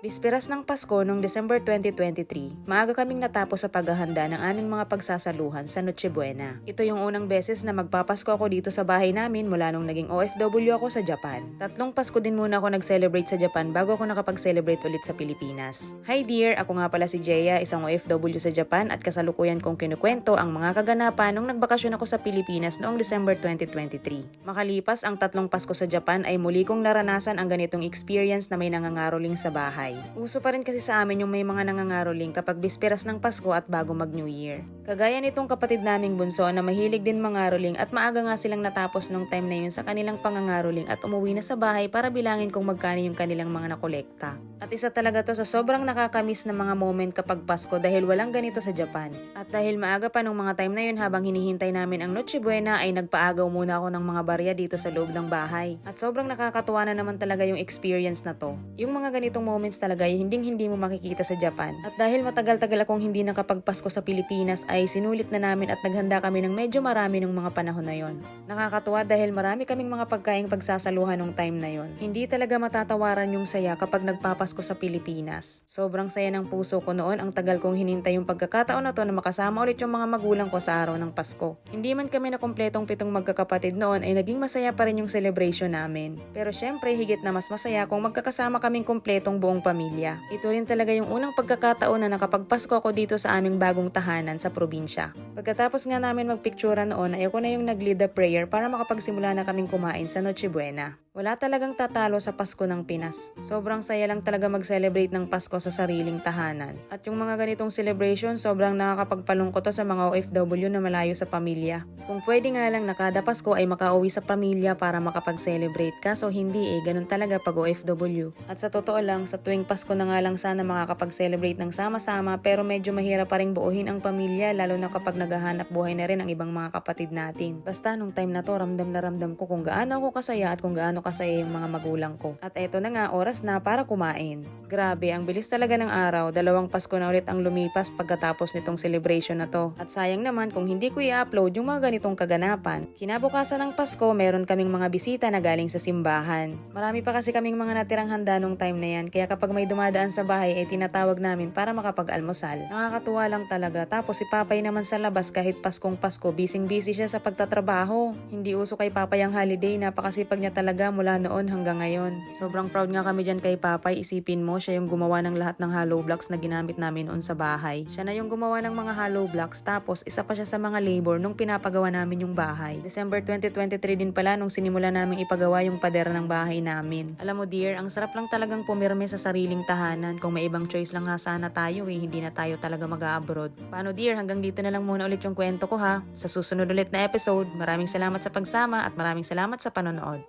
Bisperas ng Pasko noong December 2023, maaga kaming natapos sa paghahanda ng aming mga pagsasaluhan sa Noche Buena. Ito yung unang beses na magpapasko ako dito sa bahay namin mula nung naging OFW ako sa Japan. 3 Pasko din muna ako nag-celebrate sa Japan bago ako nakapag-celebrate ulit sa Pilipinas. Hi dear, ako nga pala si Jeya, isang OFW sa Japan at kasalukuyan kong kinukwento ang mga kaganapan nung nagbakasyon ako sa Pilipinas noong December 2023. Makalipas ang 3 Pasko sa Japan ay muli kong naranasan ang ganitong experience na may nangangaroling sa bahay. Uso pa rin kasi sa amin yung may mga nangangaroling kapag bisperas ng Pasko at bago mag New Year. Kagaya nitong kapatid naming bunso na mahilig din mangaroling at maaga nga silang natapos nung time na yun sa kanilang pangangaroling at umuwi na sa bahay para bilangin kung magkano yung kanilang mga nakolekta. At isa talaga to sa sobrang nakakamiss na mga moment kapag Pasko dahil walang ganito sa Japan. At dahil maaga pa nung mga time na yun habang hinihintay namin ang Noche Buena ay nagpaagaw muna ako ng mga barya dito sa loob ng bahay. At sobrang nakakatuwa na naman talaga yung experience na to. Yung mga ganitong moments talaga ay hindi mo makikita sa Japan. At dahil matagal-tagal akong hindi nakapagpasko sa Pilipinas ay sinulit na namin at naghanda kami ng medyo marami nung mga panahon na yon. Nakakatuwa dahil marami kaming mga pagkaing pagsasaluhan nung time na yon. Hindi talaga matatawaran yung saya kapag nagpapasko sa Pilipinas. Sobrang saya ng puso ko noon, ang tagal kong hinintay yung pagkakataon na to na makasama ulit yung mga magulang ko sa araw ng Pasko. Hindi man kami na kumpletong 7 magkakapatid noon ay naging masaya pa rin yung celebration namin. Pero syempre higit na mas masaya kung magkakasama kaming kumpletong buong pamilya. Ito rin talaga yung unang pagkakataon na nakapagpasko ako dito sa aming bagong tahanan sa probinsya. Pagkatapos nga namin magpictura noon ay ako na yung nag-lead the prayer para makapagsimula na kaming kumain sa Noche Buena. Wala talagang tatalo sa Pasko ng Pinas. Sobrang saya lang talaga mag-celebrate ng Pasko sa sariling tahanan. At yung mga ganitong celebration, sobrang nakakapagpalungkot to sa mga OFW na malayo sa pamilya. Kung pwede nga lang na kada Pasko ay makauwi sa pamilya para makapag-celebrate, kaso hindi ganun talaga pag OFW. At sa totoo lang, sa tuwing Pasko na nga lang sana makakapag-celebrate ng sama-sama pero medyo mahirap pa rin buuhin ang pamilya lalo na kapag naghahanap buhay na rin ang ibang mga kapatid natin. Basta nung time na to, ramdam na ramdam ko kung gaano ako kasaya at kung gaano kasaya yung mga magulang ko. At eto na nga, oras na para kumain. Grabe, ang bilis talaga ng araw. 2 Pasko na ulit ang lumipas pagkatapos nitong celebration na to. At sayang naman kung hindi ko i-upload yung mga ganitong kaganapan. Kinabukasan ng Pasko, meron kaming mga bisita na galing sa simbahan. Marami pa kasi kaming mga natirang handa nung time na yan, kaya kapag may dumadaan sa bahay ay tinatawag namin para makapag-almusal. Nakakatuwa lang talaga. Tapos si Papay naman sa labas kahit Paskong Pasko, busy siya sa pagtatrabaho. Hindi uso kay Papay ang holiday, napakasipag niya talaga mula noon hanggang ngayon. Sobrang proud nga kami dyan kay Papay. Isipin mo, siya yung gumawa ng lahat ng hollow blocks na ginamit namin noon sa bahay. Siya na yung gumawa ng mga hollow blocks, tapos isa pa siya sa mga labor nung pinapagawa namin yung bahay. December 2023 din pala nung sinimula namin ipagawa yung pader ng bahay namin. Alam mo dear, ang sarap lang talagang pumirme sa sariling tahanan. Kung may ibang choice lang nga sana tayo hindi na tayo talaga mag-a-abroad. Paano dear, hanggang dito na lang muna ulit yung kwento ko ha. Sa susunod ulit na episode, maraming salamat sa pagsama at maraming salamat sa panonood.